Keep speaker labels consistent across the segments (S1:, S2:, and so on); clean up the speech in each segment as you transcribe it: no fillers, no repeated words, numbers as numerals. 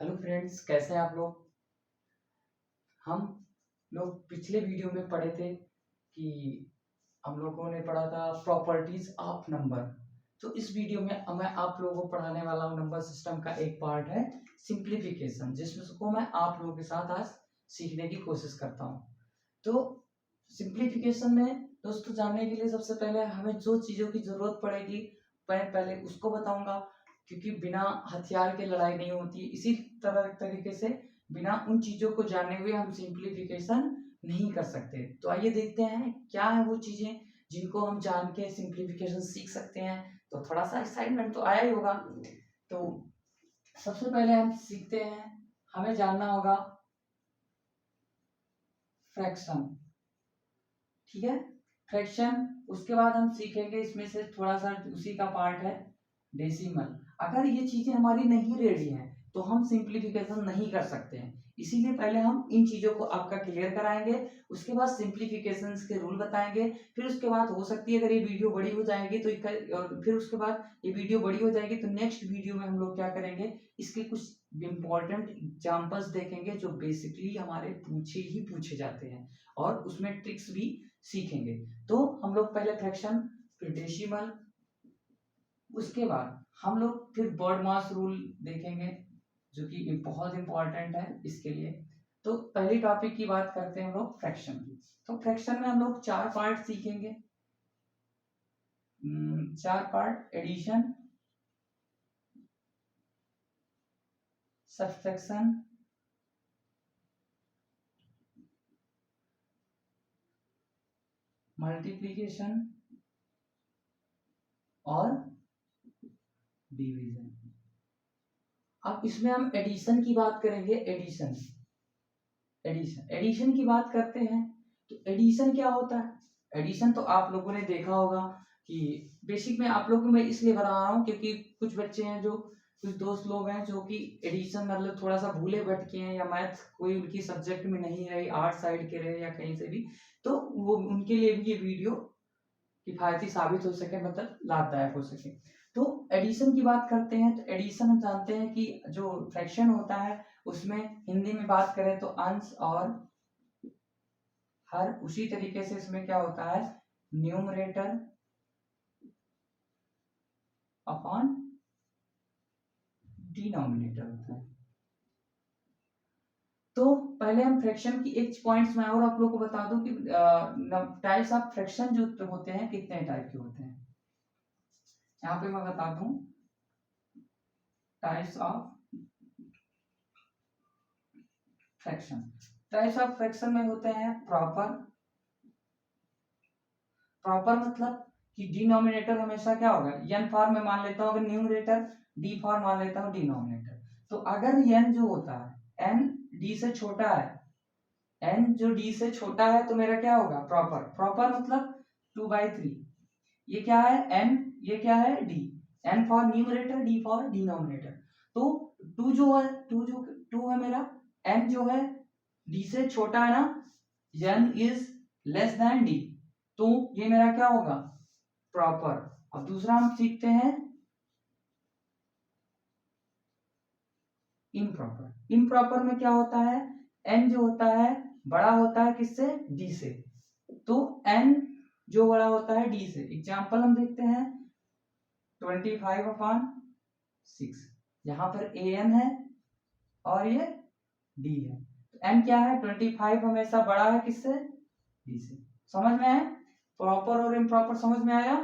S1: Hello friends, कैसे हैं आप लोग। हम लोग पिछले वीडियो में पढ़े थे कि हम लोगों ने पढ़ा था प्रॉपर्टीज ऑफ नंबर। तो इस वीडियो में मैं आप लोगों को पढ़ाने वाला हूँ नंबर सिस्टम का एक पार्ट है सिंप्लीफिकेशन, जिसमें को मैं आप लोगों के साथ आज सीखने की कोशिश करता हूँ। तो सिंप्लीफिकेशन में दोस्तों जानने के लिए सबसे पहले हमें जो चीज़ों की ज़रूरत पड़ेगी मैं पहले उसको बताऊंगा, क्योंकि बिना हथियार के लड़ाई नहीं होती। इसी तरीके से बिना उन चीज़ों को जाने हुए हम सिंप्लीफिकेशन नहीं कर सकते। तो आइए देखते हैं क्या है वो चीज़ें जिनको हम जान के सिंप्लीफिकेशन सीख सकते हैं। तो थोड़ा सा एक्साइटमेंट तो आया ही होगा। तो सबसे पहले हम सीखते हैं, हमें जानना होगा फ्रैक्शन। ठीक है, फ्रैक्शन। उसके बाद हम सीखेंगे इसमें से थोड़ा सा उसी का पार्ट है डेसिमल। अगर ये चीजें हमारी नहीं रेडी हैं तो हम सिंप्लीफिकेशन नहीं कर सकते हैं। इसीलिए पहले हम इन चीजों को आपका क्लियर कराएंगे, उसके बाद सिंप्लीफिकेशन के रूल बताएंगे। फिर उसके बाद हो सकती है अगर ये वीडियो बड़ी हो जाएगी तो और फिर उसके बाद ये वीडियो बड़ी हो जाएगी तो नेक्स्ट वीडियो में हम लोग क्या करेंगे, इसके कुछ इंपॉर्टेंट एग्जाम्पल्स देखेंगे जो बेसिकली हमारे पूछे जाते हैं और उसमें ट्रिक्स भी सीखेंगे। तो हम लोग पहले फ्रैक्शन, फिर डेसिमल, उसके बाद हम लोग फिर बर्ड मास रूल देखेंगे जो कि बहुत इंपॉर्टेंट है इसके लिए। तो पहली टॉपिक की बात करते हैं हम लोग फ्रैक्शन की। तो फ्रैक्शन में हम लोग चार पार्ट सीखेंगे। चार पार्ट: एडिशन, सब्ट्रैक्शन, मल्टीप्लिकेशन और डिवीजन। अब इसमें हम एडिशन की बात करेंगे। एडिशन एडिशन एडिशन की बात करते हैं तो एडिशन क्या होता है। एडिशन तो आप लोगों ने देखा होगा कि बेसिक में आप लोगों को मैं इसलिए बता रहा हूँ क्योंकि कुछ बच्चे हैं, जो कुछ दोस्त लोग हैं जो कि एडिशन मतलब थोड़ा सा भूले भटके हैं या मैथ कोई उनकी सब्जेक्ट में नहीं रही, आर्ट साइड के रहे या कहीं से भी, तो वो उनके लिए भी ये वीडियो किफायती साबित हो सके, मतलब लाभदायक हो सके। तो एडिशन की बात करते हैं तो एडिशन हम जानते हैं कि जो फ्रैक्शन होता है उसमें हिंदी में बात करें तो अंश और हर, उसी तरीके से इसमें क्या होता है, न्यूमरेटर अपॉन डिनोमिनेटर होता है। तो पहले हम फ्रैक्शन की एक पॉइंट्स में और आप लोग को बता दूं कि टाइप्स ऑफ फ्रैक्शन जो होते हैं कितने टाइप के होते हैं। यहाँ पे मैं बता दूं types of fraction. Types of fraction में होते हैं प्रॉपर। प्रॉपर मतलब कि डिनोमिनेटर हमेशा क्या होगा, एन फॉर्म में मान लेता हूं, अगर न्यूमरेटर डी फॉर्म मान लेता हूं डिनोमिनेटर। तो अगर एन जो होता है एन डी से छोटा है, एन जो डी से छोटा है तो मेरा क्या होगा प्रॉपर। प्रॉपर मतलब 2/3। ये क्या है एन, ये क्या है D. N for numerator, D for denominator. तो टू जो है, टू है मेरा, एन जो है डी से छोटा है ना, N is less than D, तो ये मेरा क्या होगा प्रॉपर। अब दूसरा हम सीखते हैं इम्प्रॉपर। इम्प्रॉपर में क्या होता है, एन जो होता है बड़ा होता है किससे, डी से। तो एन जो बड़ा होता है डी से, एग्जांपल हम देखते हैं 25/6। यहाँ पर ए एन है और ये डी है, तो एन क्या है 25 हमेशा बड़ा है किससे, डी से। समझ में है, प्रॉपर और इम्प्रॉपर समझ में आया।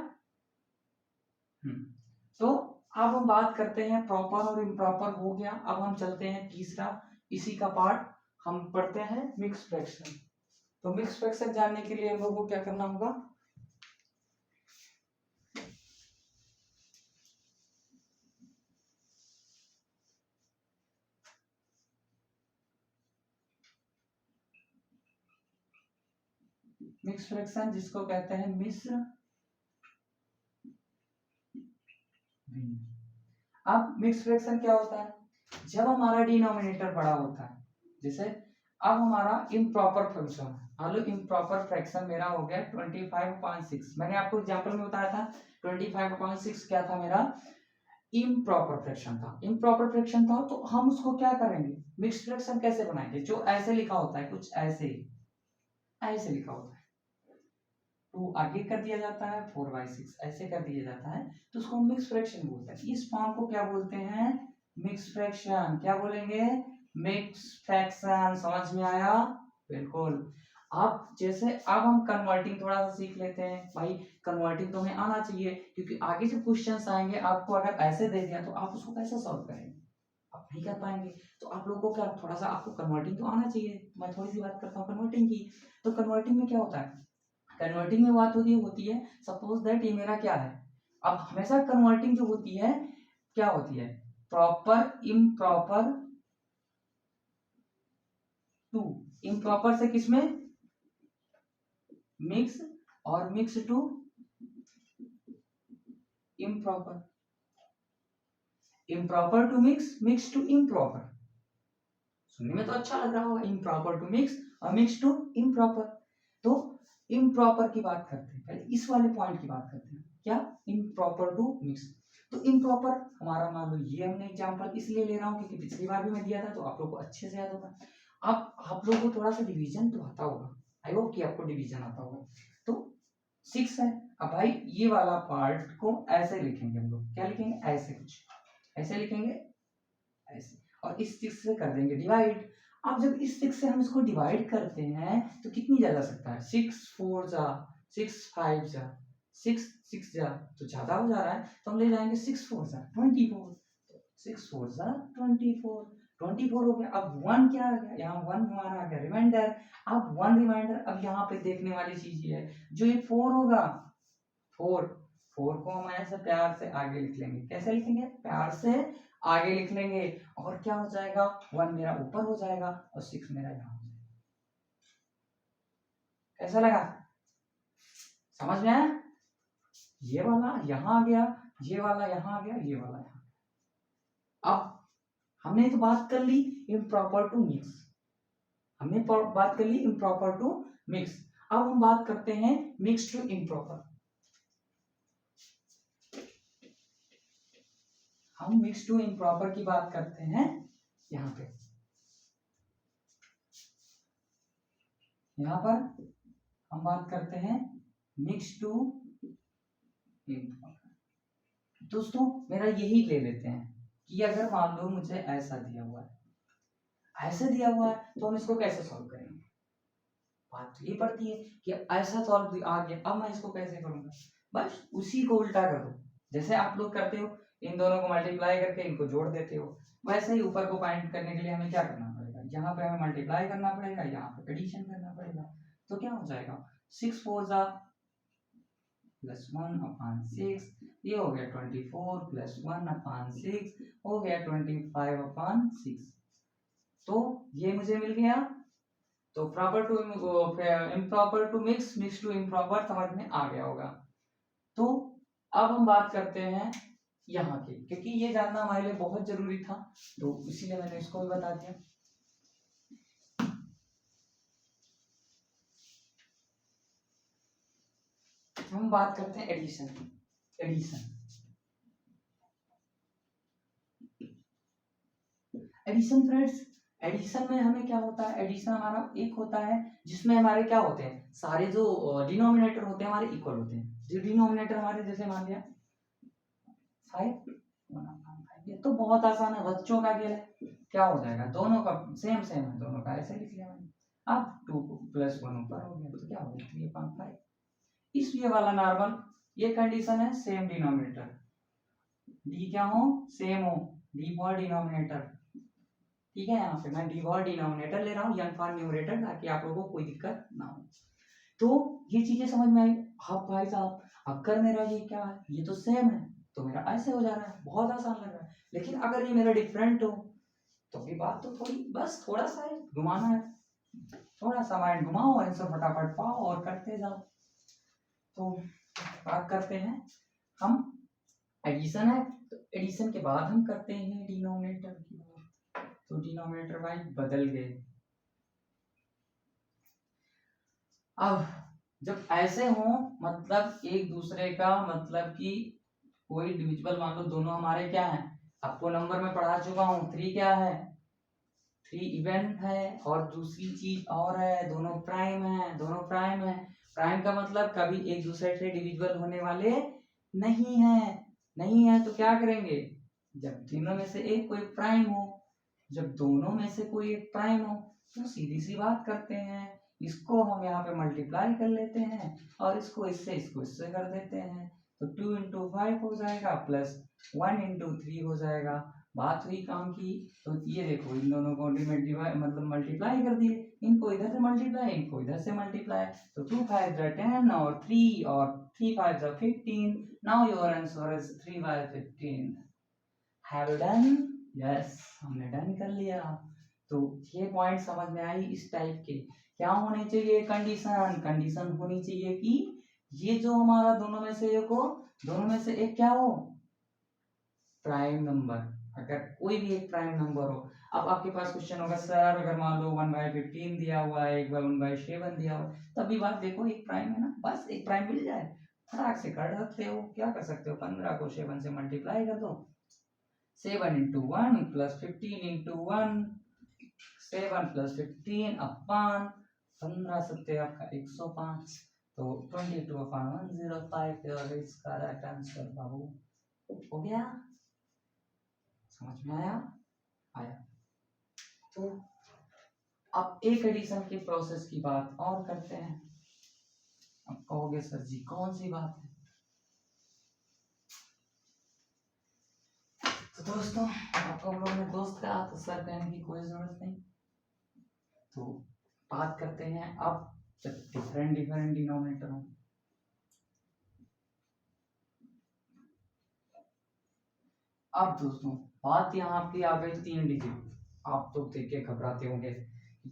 S1: तो अब हम बात करते हैं प्रॉपर और इम्प्रॉपर हो गया। अब हम चलते हैं तीसरा इसी का पार्ट, हम पढ़ते हैं मिक्स फ्रैक्शन। तो मिक्स फ्रैक्शन जानने के लिए हम लोगों को क्या करना होगा, मिक्स फ्रैक्शन जिसको कहते हैं मिश्र भिन्न। अब मिक्स फ्रैक्शन क्या होता है, जब हमारा डिनोमिनेटर बड़ा होता है, जैसे अब हमारा इम्प्रॉपर फंक्शन है, हेलो इम्प्रॉपर फ्रैक्शन मेरा हो गया 25/6। मैंने आपको एग्जांपल में बताया था 25/6 क्या था मेरा इम्प्रॉपर फ्रैक्शन था, इम्प्रॉपर फ्रैक्शन था, तो हम उसको क्या करेंगे, मिक्स्ड फ्रैक्शन कैसे बनाएंगे, जो ऐसे लिखा होता है, कुछ ऐसे ऐसे लिखा होता है, 2 आगे कर दिया जाता है, 4/6 ऐसे कर दिया जाता है, तो उसको मिक्स फ्रैक्शन बोलते हैं। इस फॉर्म को क्या बोलते हैं, मिक्स फ्रैक्शन। क्या बोलेंगे, मिक्स फ्रैक्शन। समझ में आया, बिल्कुल। अब जैसे अब हम कन्वर्टिंग थोड़ा सा सीख लेते हैं भाई, कन्वर्टिंग तो हमें आना चाहिए, क्योंकि आगे जब क्वेश्चंस आएंगे आपको अगर ऐसे दे दिया तो आप उसको कैसे सॉल्व करेंगे, आप नहीं कर पाएंगे। तो आप लोगों को क्या थोड़ा सा आपको कन्वर्टिंग तो आना चाहिए। मैं थोड़ी सी बात करता हूँ कन्वर्टिंग की। तो कन्वर्टिंग में क्या होता है, कन्वर्टिंग में बात होती है सपोज दैट ये मेरा क्या है, अब हमेशा कन्वर्टिंग जो होती है क्या होती है, प्रॉपर इम्प्रॉपर टू, इम्प्रॉपर से किसमें, मिक्स, और mix to improper, improper to mix, mix to improper. सुनने में तो अच्छा लग रहा होगा, इम्प्रॉपर टू मिक्स और मिक्स टू इम्प्रॉपर। तो इम्प्रॉपर की बात करते हैं, पहले इस वाले पॉइंट की बात करते हैं, क्या, इम्प्रॉपर टू मिक्स। तो इम्प्रॉपर हमारा, मान लो ये हमने एग्जांपल इसलिए ले रहा हूँ क्योंकि पिछली बार भी मैं दिया था तो आप लोग को अच्छे से याद होगा। अब आप लोगों को थोड़ा सा डिवीजन तो आता होगा, आई होप कि आपको डिवीजन आता होगा। तो 6 है, अब भाई ये वाला पार्ट को ऐसे लिखेंगे हम लोग, क्या लिखेंगे, ऐसे कुछ ऐसे लिखेंगे, ऐसे, और इस 6 से कर देंगे डिवाइड। अब जब इस 6 से हम इसको डिवाइड करते हैं तो कितनी जा सकता है, 6 4 जा, 6 5 जा, 6 6 जा, तो ज्यादा हो जा रहा है, तो हम ले जाएंगे 6 4 जा 24, 6 4 जा 24, 24 हो गया। अब 1 क्या आ गया, यहाँ 1 हमारा आ गया रिमाइंडर। अब 1 रिमाइंडर, अब यहाँ पे देखने वाली चीज ये है, जो ये 4 होगा, 4 4 को हम ऐसे प्यार से आगे लिख लेंगे, कैसे लिखेंगे, प्यार से आगे लिख लेंगे, और क्या हो जाएगा, 1 मेरा ऊपर हो जाएगा और 6 मेरा यहाँ हो जाएगा। कैसा लगा, समझ में आया, ये वाला यहाँ आ गया, ये वाला यहाँ आ गया, ये वाला यहाँ। अब हमने तो बात कर ली इम्प्रॉपर टू मिक्स, हमने बात कर ली इम्प्रॉपर टू मिक्स। अब हम बात करते हैं मिक्स टू इम्प्रॉपर। हम मिक्स टू इम्प्रॉपर की बात करते हैं, यहाँ पे, यहाँ पर हम बात करते हैं मिक्स टू इम्प्रॉपर। दोस्तों मेरा यही ले लेते हैं कि अगर मान लो मुझे ऐसा दिया हुआ है, ऐसे दिया हुआ है, तो हम इसको कैसे सॉल्व करेंगे। बात तो ये पड़ती है कि ऐसा सॉल्व आ गया, अब मैं इसको कैसे करूंगा, बस उसी को उल्टा कर दो, जैसे आप लोग करते हो, इन दोनों को मल्टीप्लाई करके इनको जोड़ देते हो, वैसे ही ऊपर को फाइंड करने के लिए हमें क्या करना पड़ेगा, यहाँ पे हमें मल्टीप्लाई करना पड़ेगा, यहाँ पे एडिशन करना पड़ेगा। तो क्या हो जाएगा, 6 4 जा +1/6, ये हो गया 24 +1/6 हो गया 25/6। तो ये मुझे मिल गया। तो proper to improper to mix, mix to improper समझ में आ गया होगा। तो अब हम बात करते हैं यहाँ की, क्योंकि ये जानना हमारे लिए बहुत जरूरी था, तो इसीलिए मैंने इसको भी बता दिया। हम बात करते हैं addition. Addition addition friends, addition में हमें क्या होता है, एडिशन हमारा एक होता है जिसमें हमारे क्या होते हैं, सारे जो डिनोमिनेटर होते हैं हमारे इक्वल होते हैं। जो डिनोमिनेटर हमारे, जैसे मान लिया 5, ये तो बहुत आसान है, बच्चों का खेल है, क्या हो जाएगा, दोनों का सेम सेम है, दोनों का ऐसे लिख लिया मैंने। अब 2 + 1 ऊपर हो गया, तो क्या हो गया 3/5। इस ये वाला नॉर्मल, ये कंडीशन है सेम डिनोमिनेटर, डी क्या हो, सेम हो, डी फॉर डिनोमिनेटर, ठीक है। यहाँ पे मैं डी फॉर डिनोमिनेटर ले रहा हूँ, एन फॉर न्यूमरेटर, ताकि आप लोगों को कोई दिक्कत ना हो। तो ये चीजें समझ में आई। अब भाई साहब, अगर मेरा ये क्या है, ये तो सेम है, तो मेरा ऐसे हो जा रहा है, बहुत आसान लग रहा है। लेकिन अगर ये मेरा डिफरेंट हो, तो भी बात तो थोड़ी, बस थोड़ा सा है, घुमाना है, थोड़ा सा माइंड घुमाओ, आंसर फटाफट पाओ और करते जाओ। तो बात करते हैं हम, एडिशन है, तो एडिशन के बाद हम करते हैं डिनोमिनेटर की बात। तो डिनोमिनेटर भाई बदल गए। अब जब ऐसे हो, मतलब एक दूसरे का, मतलब कि कोई डिविजिबल मान लो दोनों हमारे क्या है, आपको नंबर में पढ़ा चुका हूँ, 3 क्या है, 3 इवन है, और दूसरी चीज और है, दोनों प्राइम है, दोनों प्राइम है। प्राइम का मतलब कभी एक दूसरे से डिविजिबल होने वाले नहीं है। नहीं है तो क्या करेंगे, जब तीनों में से एक कोई प्राइम हो, जब दोनों में से कोई एक प्राइम हो, तो सीधी सी बात करते हैं, इसको हम यहाँ पे मल्टीप्लाई कर लेते हैं और इसको इससे कर देते हैं। तो 2 इंटू 5 हो जाएगा प्लस 1 इंटू 3 हो जाएगा। बात हुई काम की। तो ये देखो इन दोनों को मतलब मल्टीप्लाई कर दिए, इनको इधर से मल्टीप्लाई, इनको इधर से मल्टीप्लाई। तो 2 5 10 और 3 और 3 5 15। Now your answer is 3 by 15। Have you done? Yes, हमने डन कर लिया। तो ये पॉइंट समझ में आई इस टाइप के। क्या होने चाहिए कंडीशन, कंडीशन होनी चाहिए कि ये जो हमारा दोनों में से एक हो, दोनों में से एक क्या हो, प्राइम नंबर। अगर कोई भी एक प्राइम नंबर हो, अब आपके पास क्वेश्चन होगा सर अगर मान लो 1/15 दिया हुआ है, एक बार 1/7 दिया हुआ है, तभी बात देखो एक प्राइम है ना, बस एक प्राइम मिल जाए, फटाक से कर सकते हो। क्या कर सकते हो, 15 को 7 से मल्टीप्लाई कर दो, 7 into 1 plus 15 into 1, 7 plus 15 अपान 15 सत्ते आपका 105, तो 22/105 इसका राइट आंसर बाबू हो गया। समझ में आया? आया। तो अब एक एडिशन की प्रोसेस की बात और करते हैं। अब कहोगे सर जी कौन सी बात है, तो दोस्तों आपको हम लोगों ने दोस्त कहा तो सर कहने की कोई जरूरत नहीं। तो बात करते हैं अब जब डिफरेंट डिफरेंट डिनोमिनेटर हो। अब दोस्तों बात यहाँ आपकी आ गई 3 डिजिट। आप तो देख के घबराते होंगे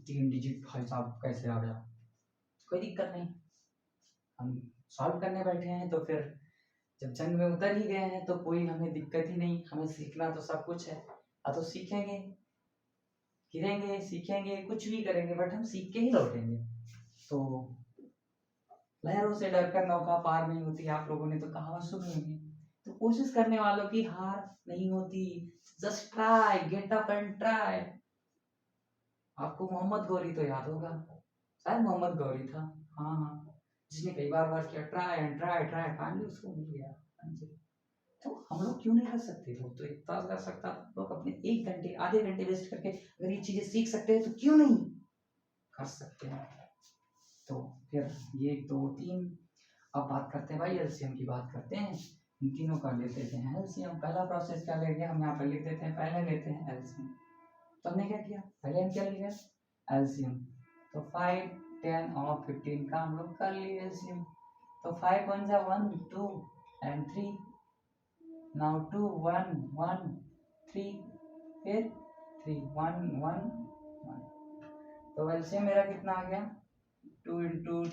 S1: 3 डिजिट भाई साहब कैसे आ गया। कोई दिक्कत नहीं, हम सॉल्व करने बैठे हैं तो फिर जब जंग में उतर ही गए हैं तो कोई हमें दिक्कत ही नहीं। हमें सीखना तो सब कुछ है, तो सीखेंगे, गिरेंगे, सीखेंगे, कुछ भी करेंगे, बट हम सीख के ही लौटेंगे। तो लहरों से डरकर नौका पार नहीं होती, आप लोगों ने तो कहावत सुनी होगी। तो कोशिश करने वालों की हार नहीं होती। Just try, get up and try. आपको मोहम्मद गौरी तो याद होगा, शायद मोहम्मद गौरी था, हाँ हाँ, जिसने कई बार किया try and try try, finally उसको मिल गया आंसर। तो हम लोग क्यों नहीं कर सकते, वो तो इतना कर सकता, लोग अपने 1 घंटे आधे घंटे वेस्ट करके अगर ये चीजें सीख सकते हैं तो क्यों नहीं कर सकते हैं। तो फिर ये 2 3, अब बात करते हैं भाई एलसीएम की बात करते हैं। इन तीनों का लेते हैं एलसीएम। पहला प्रोसेस क्या लेंगे हम यहाँ पर लिख देते हैं, पहले लेते हैं एलसीएम। तो हमने क्या किया, पहले हम क्या लिखा एलसीएम। तो 5 10 और 15 का हम लोग कर लिए एलसीएम। तो 5 1 1 2 and 3, नाउ 2 1 1 3, फिर 3 1 1 1। तो एलसीएम मेरा कितना आ गया, 2 इंटू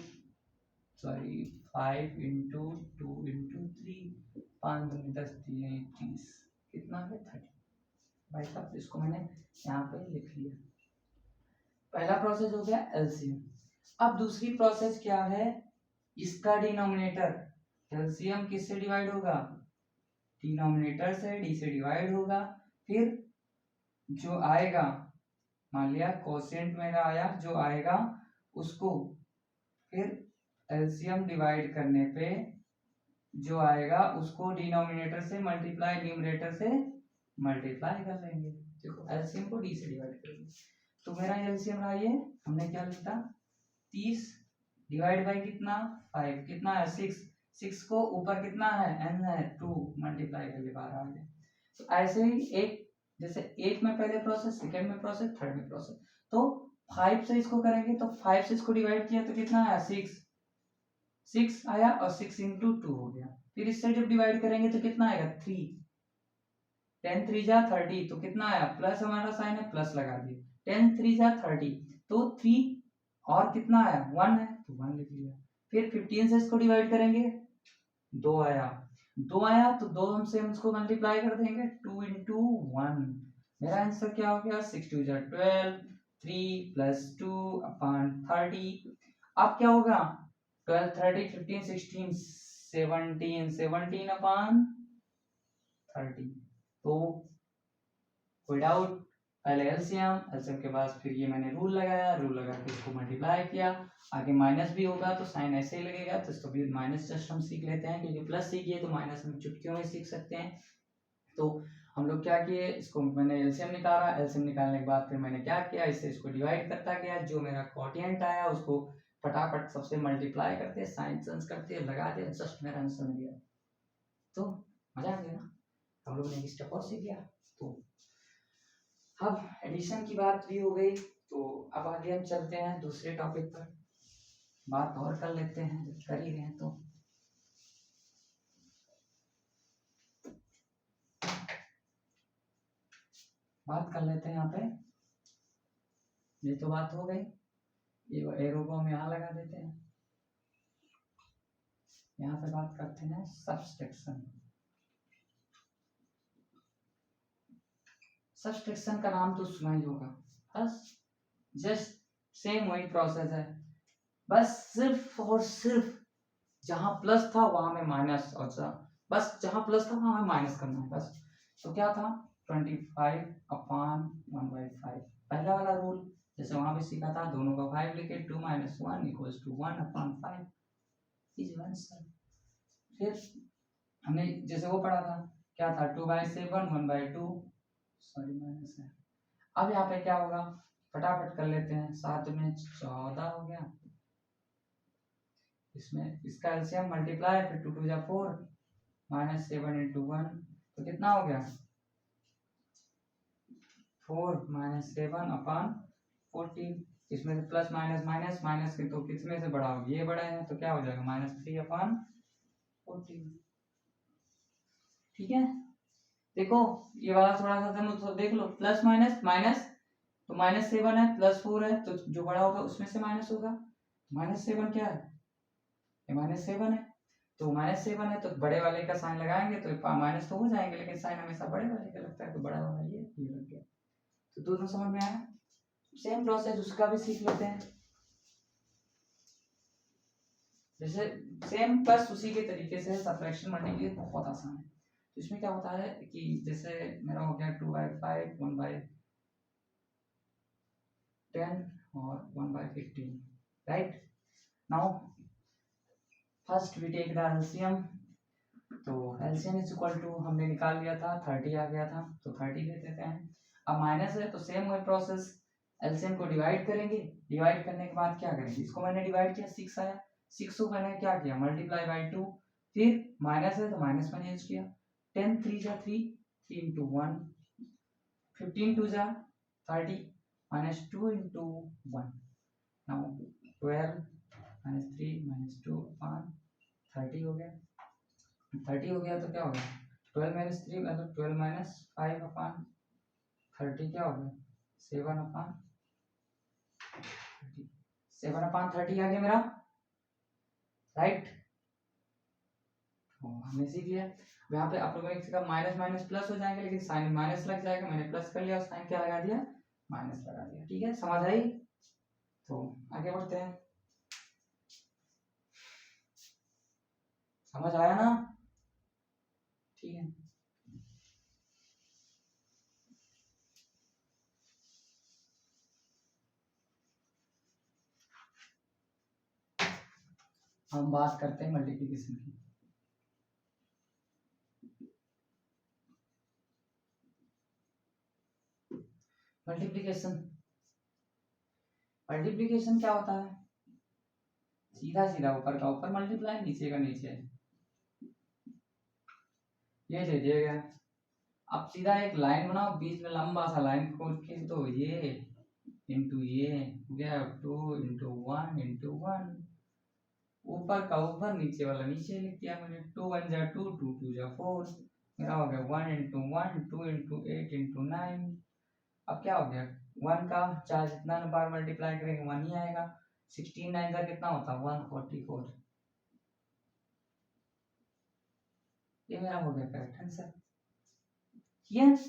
S1: सॉरी 5 इंटू 2 इंटू 3, 5 दूनी 10 3 30, कितना है 30। भाई साहब इसको मैंने यहाँ पे लिख लिया। पहला प्रोसेस हो गया एलसीएम। अब दूसरी प्रोसेस क्या है, इसका डिनोमिनेटर, एलसीएम किससे डिवाइड होगा, डिनोमिनेटर से, डी से डिवाइड होगा। फिर जो आएगा, मान लिया कोसेंट मेरा आया, जो आएगा उसको फिर एलसीएम डिवाइड करने पे जो आएगा उसको डिनोमिनेटर से मल्टीप्लाई, न्यूमरेटर से मल्टीप्लाई कर लेंगे। देखो एलसीएम को डी से डिवाइड करेंगे, तो मेरा एलसीएम रहा ये, हमने क्या लिखा 30 डिवाइड बाय कितना 5, कितना है 6, 6 को ऊपर कितना है n है 2, मल्टीप्लाई करके 12 आ गया। तो ऐसे ही एक, जैसे एक में पहले प्रोसेस, सेकंड में प्रोसेस, थर्ड में प्रोसेस। तो 5 से इसको करेंगे तो 5 से इसको डिवाइड किया तो कितना आया 6, 6 आया और 6 इंटू 2 हो गया। फिर इससे जब डिवाइड करेंगे तो कितना आएगा 3, 10 3 जा 30, तो कितना आया प्लस, हमारा साइन है प्लस लगा दिए, 10 3 जा 30, तो 3 और कितना आया 1 है तो 1 लिख लिया। फिर 15 से इसको डिवाइड करेंगे, 2 आया, 2 आया तो 2 से हम इसको मल्टीप्लाई कर देंगे, 2 इंटू 1। मेरा आंसर क्या हो गया 6 2 जा 12, 3 प्लस 2 अपॉन 30। अब क्या होगा 12 30 15 16 17, 17 अपॉन 30। तो कोई डाउट? पहले एलसीएम के बाद फिर ये मैंने रूल लगाया, रूल लगा के इसको मल्टीप्लाई किया, आगे माइनस भी होगा तो साइन ऐसे ही लगेगा, तो इसको भी माइनस जस्ट हम सीख लेते हैं, क्योंकि प्लस सीखिए तो माइनस हम चुटकियों में सीख सकते हैं। तो हम लोग क्या किए, इसको मैंने एलसीएम निकाला, एलसीएम निकालने के बाद फिर मैंने क्या किया, इससे इसको डिवाइड करता गया, जो मेरा क्वोटिएंट आया उसको फटाफट सबसे मल्टीप्लाई करते, साइन सेंस करते, लगा दे, जस्ट मेरा आंसर मिल गया। तो मजा आ गया ना, हम लोग ने एक स्टेप और सीख गया। तो अब एडिशन की बात भी हो गई, तो अब आगे हम चलते हैं दूसरे टॉपिक पर, बात और कर लेते हैं जब कर ही रहे हैं तो। बात कर लेते हैं यहाँ पे, ये तो बात हो गई, ये एरो को हम यहाँ लगा देते हैं, यहाँ पे बात करते हैं सब्सट्रैक्शन। सब्सट्रैक्शन का नाम तो सुना ही होगा, बस जस्ट सेम वही प्रोसेस है, बस सिर्फ और सिर्फ जहां प्लस था वहां में माइनस, और बस जहां प्लस था वहां में माइनस करना है बस। तो क्या था 25/1/5 पहला वाला रूल, जैसे वहां पे सीखा था, दोनों का 5 लिखे, 2 - 1 = 1/5 इज आंसर। फिर हमने जैसे वो पढ़ा था, क्या था 2/7 1/2, सॉरी माइनस है। अब यहाँ पे क्या होगा, फटाफट कर लेते हैं, 7 में 14 हो गया, इसमें इसका एलसीएम मल्टीप्लाई, फिर 2 × 2 = 4 -7 × 1, तो कितना हो गया 4 - 7/14। इसमें से प्लस माइनस माइनस माइनस के तो किसमें से बड़ा होगा, ये बड़ा है, तो क्या हो जाएगा -3/14। ठीक है, देखो ये वाला थोड़ा सा तो देख लो, प्लस माइनस माइनस, तो -7 है, +4 है, तो जो बड़ा होगा उसमें से माइनस होगा, -7 क्या है, ये -7 है, तो -7 है तो बड़े वाले का साइन लगाएंगे तो माइनस तो हो जाएंगे, लेकिन साइन हमेशा बड़े वाले का लगता है, तो बड़ा वाला ये लग गया। तो दोनों समझ में आया, सेम प्रोसेस उसका भी सीख लेते हैं, जैसे सेम बस उसी के तरीके से सब्ट्रैक्शन मल्टीप्लिकेशन बहुत आसान है। तो इसमें क्या होता है कि जैसे मेरा हो गया 2/5 1/10 और 1/15, right. Now first we take the LCM, तो एलसीएम इज इक्वल टू हमने निकाल लिया था 30 आ गया था, तो 30 ले लेते हैं। अब माइनस है तो सेम वही प्रोसेस, एलसीएम को डिवाइड करेंगे, डिवाइड करने के बाद क्या करेंगे, इसको मैंने डिवाइड किया 6 आया, 6 को मैंने क्या किया मल्टीप्लाई बाय 2, फिर माइनस है तो माइनस मैंने यूज किया, 10 3 × 3 3 × 1, 15 2 × 30 -2 × 1, नाउ 12 -3 -2/30 हो गया, 30 हो गया तो क्या हो गया 12 - 3 मतलब 12 - 5/30 क्या हो गया 7/30, 7/30 आ गया मेरा, राइट। हमने सीख लिया, यहाँ पे आप लोगों ने माइनस माइनस प्लस हो जाएंगे, लेकिन साइन माइनस लग जाएगा, मैंने प्लस कर लिया और साइन क्या लगा दिया माइनस लगा दिया, ठीक है, समझ आई। तो आगे बढ़ते हैं, समझ आया ना, ठीक है। हम बात करते हैं मल्टीप्लिकेशन की, मल्टीप्लिकेशन मल्टीप्लिकेशन क्या होता है, सीधा सीधा ऊपर का ऊपर मल्टीप्लाई, नीचे का नीचे, ये दे दिया गया। अब सीधा एक लाइन बनाओ, बीच में लंबा सा लाइन खींच दो, ये इंटू ये हो गया 2 × 1 × 1, ऊपर का ऊपर नीचे वाला नीचे लिख दिया मैंने, 2 × 1 = 2 2 × 2 = 4, मेरा हो गया 1 × 1 2 × 8 × 9। अब क्या हो गया 1 का चाहे जितना बार मल्टीप्लाई करेंगे 1 ही आएगा, 16 9 का कितना होता है 144, ये मेरा हो गया करेक्ट आंसर। यस,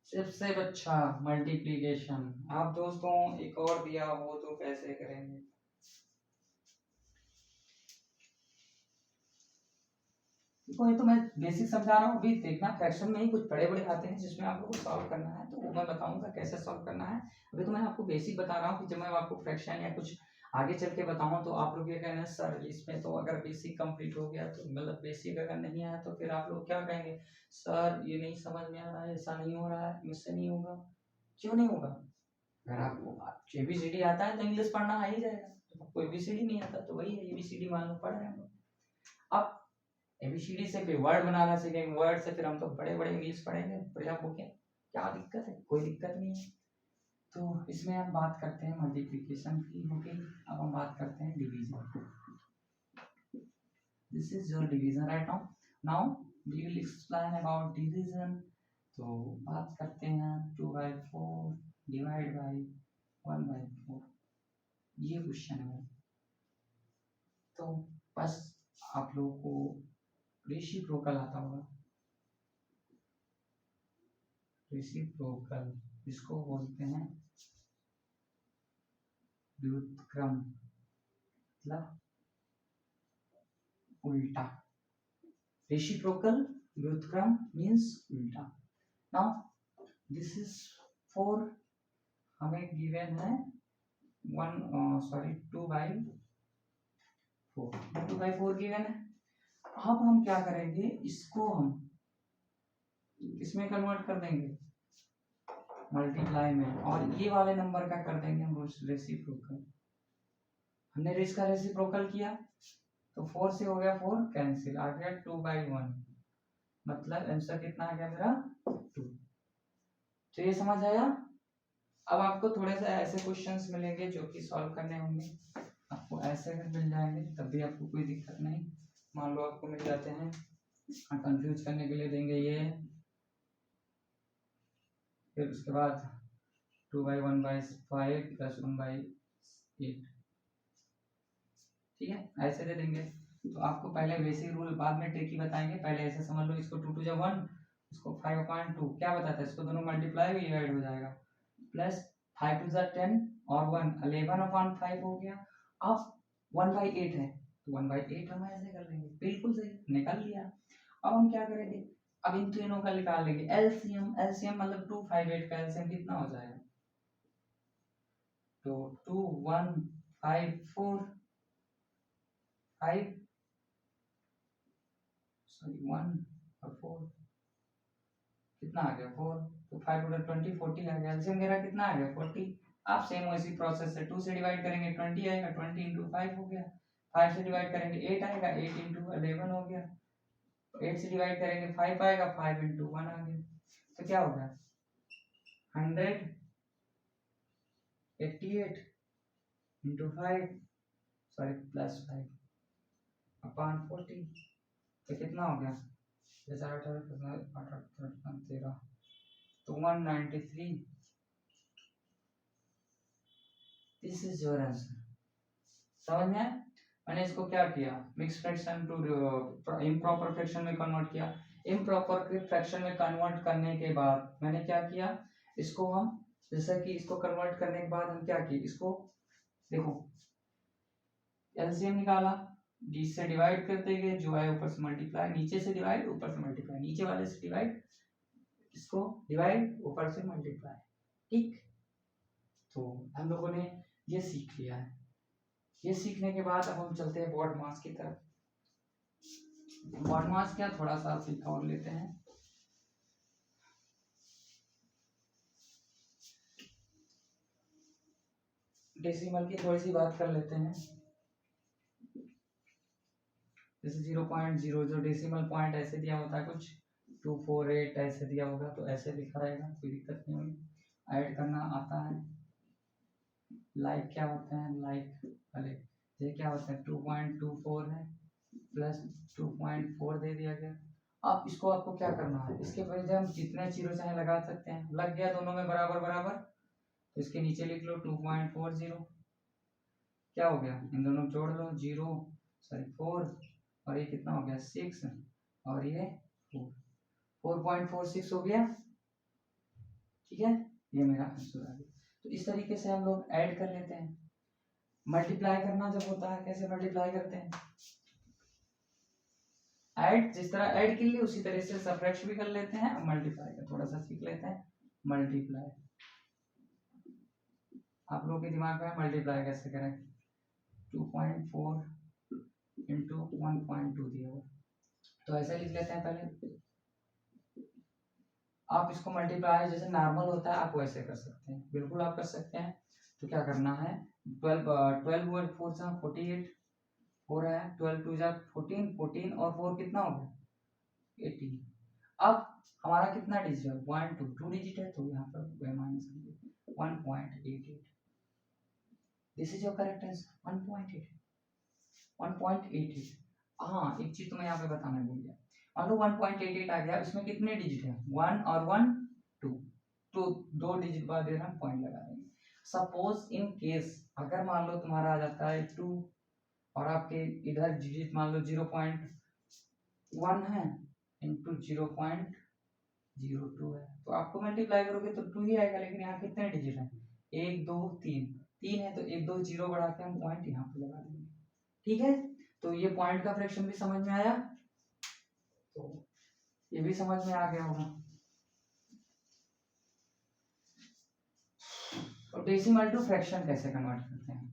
S1: सबसे अच्छा मल्टीप्लिकेशन। आप दोस्तों एक और दिया हो तो कैसे करेंगे, देखो ये तो मैं बेसिक समझा रहा हूँ, अभी देखना फ्रैक्शन में ही कुछ बड़े बड़े आते हैं जिसमें आप लोग को सॉल्व करना है, तो वो मैं बताऊंगा कैसे सॉल्व करना है। अभी तो मैं आपको बेसिक बता रहा हूँ कि जब मैं आपको फ्रैक्शन या कुछ आगे चल के बताऊँ तो आप लोग ये कहना सर इसमें तो अगर बेसिक कंप्लीट हो गया तो मतलब बेसिक अगर नहीं आया तो फिर आप लोग क्या कहेंगे, सर ये नहीं समझ में आ रहा है, ऐसा नहीं हो रहा है, मुझसे नहीं होगा। क्यों नहीं होगा? अगर आपको एबीसीडी आता है तो इंग्लिश पढ़ना आ ही जाएगा, तो आपको एबीसीडी नहीं आता तो वही है, एबीसीडी मान लो पढ़ रहे हैं हम लोग। अब एबीसीडी से फिर वर्ड बनाना सीखेंगे, वर्ड से फिर हम तो बड़े बड़े इंग्लिश पढ़ेंगे, बढ़िया बुकें, क्या दिक्कत है? कोई दिक्कत नहीं है। तो इसमें हम बात करते हैं मल्टीप्लिकेशन की, हो गई। अब हम बात करते हैं division. This is your division right now. Now we will explain about division. तो बात करते हैं 2/4 डिवाइड बाय 1/4, ये क्वेश्चन है। तो बस आप लोगों को रेसिप्रोकल आता होगा, रेसिप्रोकल जिसको बोलते हैं व्युत्क्रम, मतलब उल्टा। रेसिप्रोकल व्युत्क्रम मींस उल्टा। नाउ दिस इज 4, हमें गिवन है 2/4 गिवन है। अब हम क्या करेंगे, इसको हम किसमें कन्वर्ट कर देंगे, मल्टीप्लाई में, और ये वाले नंबर का कर देंगे हम रेसिप्रोकल। हमने इसका रेसिप्रोकल किया तो 4 से हो गया 4 कैंसिल, आ गया 2/1, मतलब आंसर कितना आ गया मेरा 2। तो ये समझ आया। अब आपको थोड़े से ऐसे क्वेश्चंस मिलेंगे जो कि सॉल्व करने होंगे, आपको ऐसे अगर मिल जाएंगे तब भी आपको कोई दिक्कत नहीं। मान लो आपको मिल जाते हैं, कंफ्यूज करने के लिए देंगे ये, फिर उसके बाद 2/1/5 + 1/8, ठीक है, ऐसे दे देंगे। तो आपको पहले बेसिक रूल बाद में ट्रिकी बताएंगे, पहले ऐसे समझ लो, इसको 2 × 1, इसको 5/2 क्या बताता है, इसको दोनों मल्टीप्लाई भी ऐड हो जाएगा, प्लस 5 × 10 और 1 11/5 हो गया। अब 1/8 है तो 1/8 हम ऐसे कर लेंगे, बिल्कुल सही निकाल लिया। अब हम क्या करेंगे, अब इन तीनों का निकाल लेंगे एलसीएम। एलसीएम मतलब 2 5 8 का एलसीएम कितना हो जाएगा, तो 2 1 5 4 5 सॉरी 1 और 4 कितना आ गया 4, तो 5 × 20 40 आ गया। एलसीएम मेरा कितना आ गया 40। आप सेम वैसी प्रोसेस से 2 से डिवाइड करेंगे 20 आएगा, 20 × 5 हो गया। 5 से डिवाइड करेंगे 8 आएगा, 8 × 11 हो गया। 8 से डिवाइड करेंगे 5 आएगा, 5 × 1 आ गया। तो क्या हो गया 188 × 5 सॉरी +5 अपॉन 40, तो कितना हो गया 13, तो 193। This is your answer. समझ में आया? मैंने इसको क्या किया, mix fraction to improper fraction में कन्वर्ट किया। इम्प्रॉपर फ्रैक्शन में कन्वर्ट करने के बाद मैंने क्या किया, इसको हम जैसे कि इसको कन्वर्ट करने के बाद हम क्या किए, इसको देखो एलसीएम निकाला, डी से डिवाइड कर देंगे, जो है ऊपर से मल्टीप्लाई, नीचे से डिवाइड ऊपर से मल्टीप्लाई, नीचे वाले से डिवाइड, इसको डिवाइड ऊपर से मल्टीप्लाई, ठीक। तो हम लोगों ने ये सीख लिया है। ये सीखने के बाद अब हम चलते हैं बॉड मास की तरफ। बॉड मास क्या, थोड़ा सा सीखा और लेते हैं। डेसिमल की थोड़ी सी बात कर लेते हैं। जैसे 0.0 जो डेसिमल पॉइंट ऐसे दिया होता है, कुछ 248 ऐसे दिया होगा तो ऐसे लिखा रहेगा, कोई दिक्कत नहीं होगी। ऐड करना आता है। लाइक क्या होते हैं, लाइक अरे ये क्या होता है 2.24 है प्लस 2.4 दे दिया गया। अब इसको आपको क्या करना है, इसके वजह हम जितने जीरो चाहे लगा सकते हैं, लग गया दोनों में बराबर बराबर, तो इसके नीचे लिख लो 2.40, क्या हो गया इन दोनों जोड़ लो 0 सॉरी 4, और ये कितना हो गया 6, और ये 4.46 हो गया, ठीक है। ये मेरा आंसर आ गया। तो इस तरीके से हम लोग ऐड कर लेते हैं। मल्टीप्लाई करना जब होता है कैसे मल्टीप्लाई करते हैं, ऐड जिस तरह ऐड के लिए उसी तरह से सबट्रैक्ट भी कर लेते हैं। मल्टीप्लाई का थोड़ा सा सीख लेते हैं। मल्टीप्लाई आप लोगों के दिमाग में मल्टीप्लाई कैसे करें। 2.4 इंटू 1.2 दिया हुआ, तो ऐसा लिख लेते हैं पहले। आप इसको मल्टीप्लाई जैसे नॉर्मल होता है आप वैसे कर सकते हैं, बिल्कुल आप कर सकते हैं। तो क्या करना है, 12 और 4 से 48 हो रहा है, 12 2 जा 14, 14 और 4 कितना हो गया 18। अब हमारा कितना डिजिट है 1 2 2 डिजिट है, तो यहाँ पर minus 1.88। This is your correct answer 1.88 1.88। हाँ एक चीज तो मैं यहाँ पे बताना भूल गया, मान लो 1.88 आ गया, इसमें कितने डिजिट है 1 और 1 2, तो 2 डिजिट बाद हम पॉइंट लगा देंगे। सपोज इन केस अगर मान लो तुम्हारा आ जाता है 2 और आपके इधर डिजिट मान लो 0.1 है इंटू 0.02 है, तो आपको मल्टीप्लाई करोगे तो 2 ही आएगा, लेकिन यहाँ कितने डिजिट है 1 2 3 3 है, तो 1 2 0 बढ़ा के हम पॉइंट यहाँ पे लगा देंगे। ठीक है, तो ये पॉइंट का फ्रैक्शन भी समझ में आया, तो ये भी समझ में आ गया होगा। तो डेसिमल टू फ्रैक्शन कैसे कन्वर्ट करते हैं।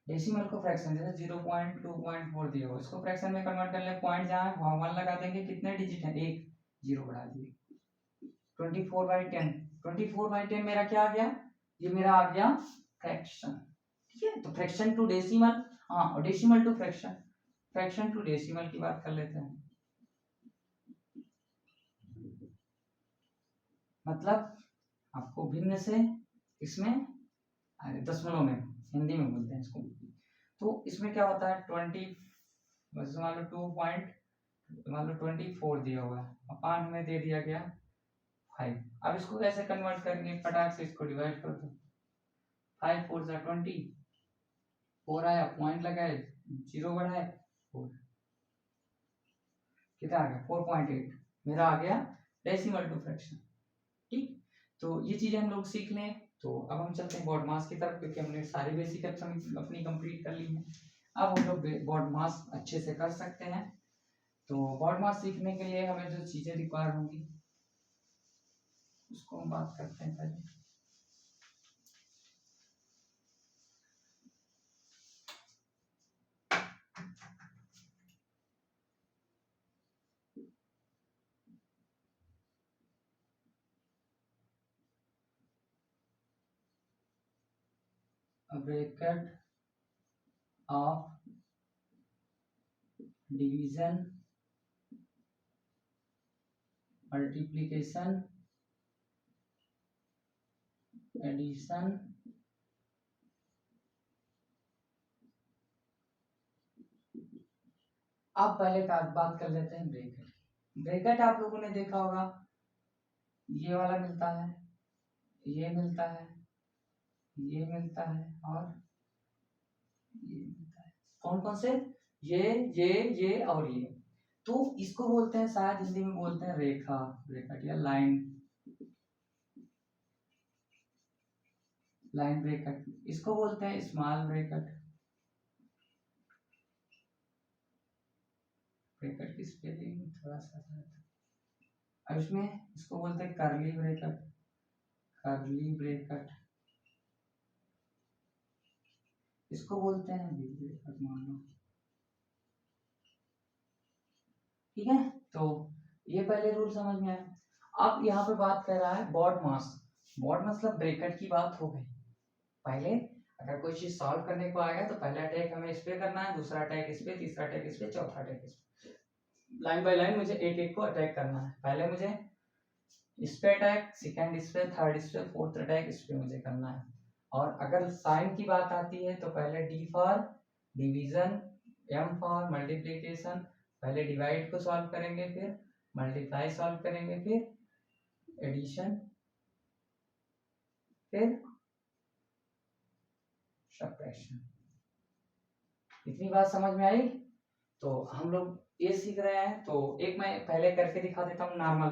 S1: डेसिमल को फ्रैक्शन जैसे 0.2.4 दिया हो, इसको फ्रैक्शन में कन्वर्ट कर ले, पॉइंट जहाँ है वहाँ 1 लगा देंगे, कितने डिजिट है 1 0 बढ़ा दिए 24/10। 24/10 मेरा क्या आ गया, ये मेरा आ गया फ्रैक्शन। ठीक है, तो फ्रैक्शन टू डेसिमल, हाँ और decimal to fraction, fraction to decimal की बात कर लेते हैं। मतलब आपको भिन्न से इसमें दशमलव में हिंदी में बोलते हैं इसको, तो इसमें क्या होता है 20 मान लो 24 दिया हुआ है, अपान हमें दे दिया गया 5। अब इसको कैसे कन्वर्ट करेंगे, फटाक से इसको डिवाइड कर दो, 5 4 जा 20, 4 आया पॉइंट लगाए 0 बढ़ाए 4, कितना आ गया 4.8, मेरा आ गया डेसिमल टू फ्रैक्शन। ठीक, तो ये चीजें हम लोग सीख लें। तो अब हम चलते हैं बॉड मास की तरफ, क्योंकि हमने सारी बेसिक अपनी कंप्लीट कर ली है। अब हम लोग बॉड मास अच्छे से कर सकते हैं। तो बॉड मास सीखने के लिए हमें जो चीजें रिक्वायर होंगी उसको हम बात करते हैं पहले। Bracket of division multiplication addition आप पहले बात कर लेते हैं ब्रैकेट। ब्रैकेट आप लोगों ने देखा होगा, ये वाला मिलता है, ये मिलता है, ये मिलता है और ये मिलता है। कौन कौन से, ये और ये। तो इसको बोलते हैं शायद हिंदी में बोलते हैं रेखा ब्रैकेट या लाइन, लाइन ब्रैकेट। इसको बोलते हैं स्मॉल ब्रैकेट। ब्रैकेट की स्पेलिंग थोड़ा सा अब इसमें इसको बोलते हैं कर्ली ब्रैकेट, कर्ली ब्रैकेट। इसको बोलते हैं बिग ब्रैकेट मान लो। ठीक है, तो ये पहले रूल समझ में आया। अब यहाँ पे बात कर रहा है बॉड मास। बॉड मतलब ब्रैकेट की बात हो गई। पहले अगर कोई चीज सॉल्व करने को आएगा तो पहला अटैक हमें इस पे करना है, दूसरा अटैक इस पे, तीसरा अटैक इस पे, चौथा अटैक इस पे, लाइन बाय लाइन मुझे एक एक को अटैक करना है। पहले मुझे इस पे अटैक, सेकंड इस पे, थर्ड इस पे, फोर्थ अटैक इस पे मुझे करना है। और अगर साइन की बात आती है तो पहले D for division, M for multiplication, पहले डिवाइड को सॉल्व करेंगे, फिर मल्टीप्लाई सॉल्व करेंगे, फिर एडिशन, फिर सब्ट्रैक्शन। इतनी बात समझ में आई। तो हम लोग ये सीख रहे हैं, तो एक मैं पहले करके दिखा देता हूँ नॉर्मल।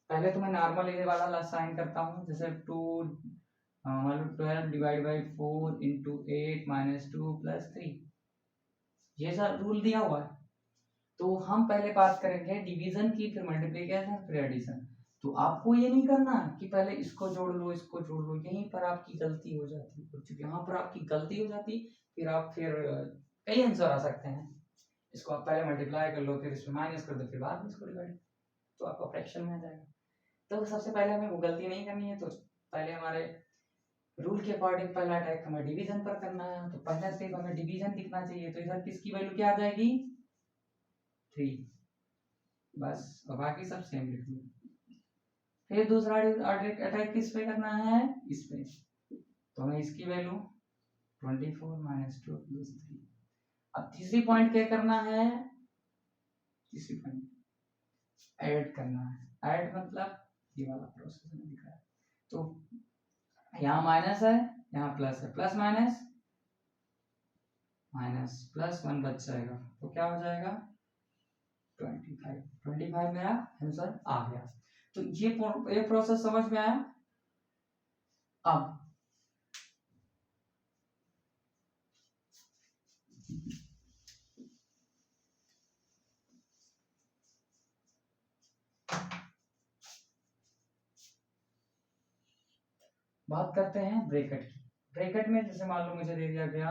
S1: पहले तो मैं नॉर्मल ये वाला साइन करता हूँ, जैसे 2 मान लो 12 divide by 4 into 8 minus 2 plus 3, ये सर रूल दिया हुआ है। तो हम पहले बात करेंगे डिवीजन की, फिर मल्टीप्लिकेशन, फिर एडिशन। तो आपको ये नहीं करना कि पहले इसको जोड़ लो इसको जोड़ लो, यहीं पर आपकी गलती हो जाती है। क्योंकि यहाँ पर आपकी गलती हो जाती, फिर कई आंसर आ सकते हैं। इसको आप पहले मल्टीप्लाई कर लो, फिर इसमें माइनस कर दो, फिर बाद में इसको डिवाइड, तो आपका फ्रैक्शन में आ जाएगा। तो सबसे पहले हमें वो गलती नहीं करनी है। तो पहले हमारे रूल के अकॉर्डिंग पहला अटैक हमें डिवीजन पर करना है। तो पहला स्टेप हमें डिवीजन दिखना चाहिए। तो इधर किसकी वैल्यू क्या आ जाएगी? 3, बस, और बाकी सब सेम लिख लो। फिर दूसरा अटैक किस पे करना है? इस पे। तो हमें इसकी वैल्यू 24 माइनस 2 प्लस 3। अब तीसरी पॉइंट क्या करना है? तीसरी पॉइंट ऐड करना है। ऐड मतलब ये वाला प्रोसेस में दिखा है। तो यहाँ माइनस है, यहाँ प्लस है, प्लस माइनस माइनस प्लस 1 बच जाएगा। तो क्या हो जाएगा? 25 मेरा आंसर आ गया। तो ये प्रोसेस समझ में आया। अब बात करते हैं ब्रैकेट की। ब्रैकेट में जैसे मान लो मुझे दे दिया गया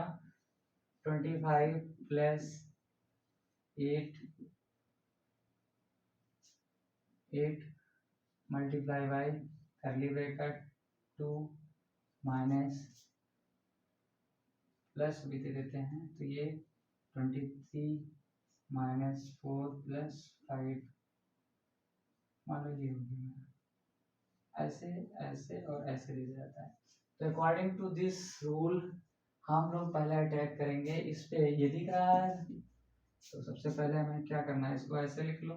S1: 25 प्लस 8 मल्टीप्लाई बाई करली ब्रैकेट 2 माइनस प्लस भी दे देते हैं। तो ये 23 माइनस 4 प्लस 5, मान लो ये हो गया। ऐसे ऐसे और ऐसे दिया जाता है। तो अकॉर्डिंग टू दिस रूल हम लोग पहले अटैक करेंगे इस पे। ये दिख रहा है, तो सबसे पहले हमें क्या करना है? इसको ऐसे लिख लो,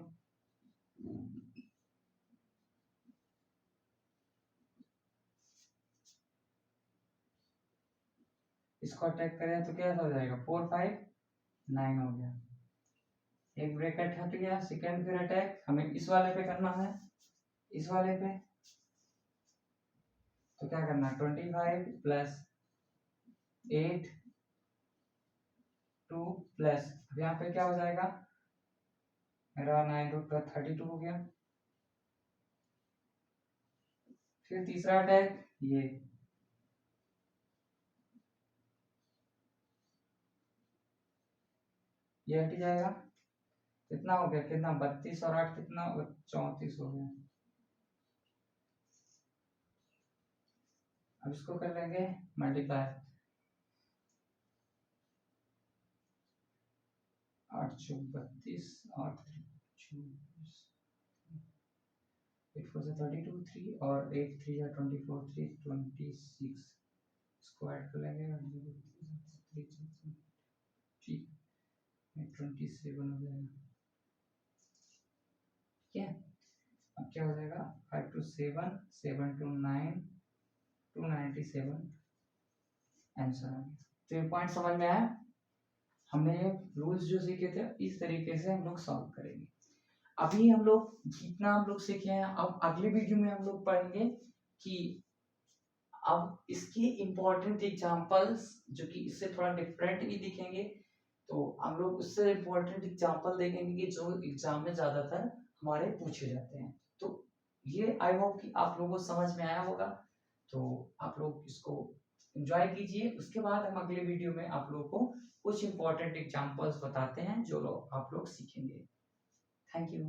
S1: इसको अटैक करें तो क्या हो जाएगा? 4 5 9 हो गया। एक ब्रैकेट हट गया। सेकंड फिर अटैक हमें इस वाले पे करना है, इस वाले पे। तो क्या करना है? 25 प्लस 8 2 प्लस, अब यहाँ पे क्या हो जाएगा मेरा? 9 2 32 हो गया। फिर तीसरा अटैक ये हट जाएगा। कितना हो गया? कितना? 32 और 8 कितना? 34 हो गया। अब इसको कर लेंगे मल्टीप्लाई। 8 चौक 32, 8 24, 8 4 से 32 3 और 8 3 या 24 3 26। इसको ऐड कर लेंगे 27 हो जाएगा। ठीक है। अब क्या हो जाएगा? 5 to 7 7 to 9 297 आंसर आ गया। तो ये पॉइंट समझ में आया। हमने रूल्स जो सीखे थे इस तरीके से हम लोग सॉल्व करेंगे। अभी हम लोग जितना हम लोग सीखे हैं, अब अगले वीडियो में हम लोग पढ़ेंगे कि अब इसके इम्पोर्टेंट एग्जांपल्स जो कि इससे थोड़ा डिफरेंट भी दिखेंगे। तो हम लोग उससे इम्पोर्टेंट एग्जांपल देखेंगे कि जो एग्जाम में ज्यादातर हमारे पूछे जाते हैं। तो ये आई होप कि आप लोगों को समझ में आया होगा। तो आप लोग इसको एंजॉय कीजिए। उसके बाद हम अगले वीडियो में आप लोगों को कुछ इंपॉर्टेंट एग्जांपल्स बताते हैं जो आप लोग सीखेंगे। Thank you.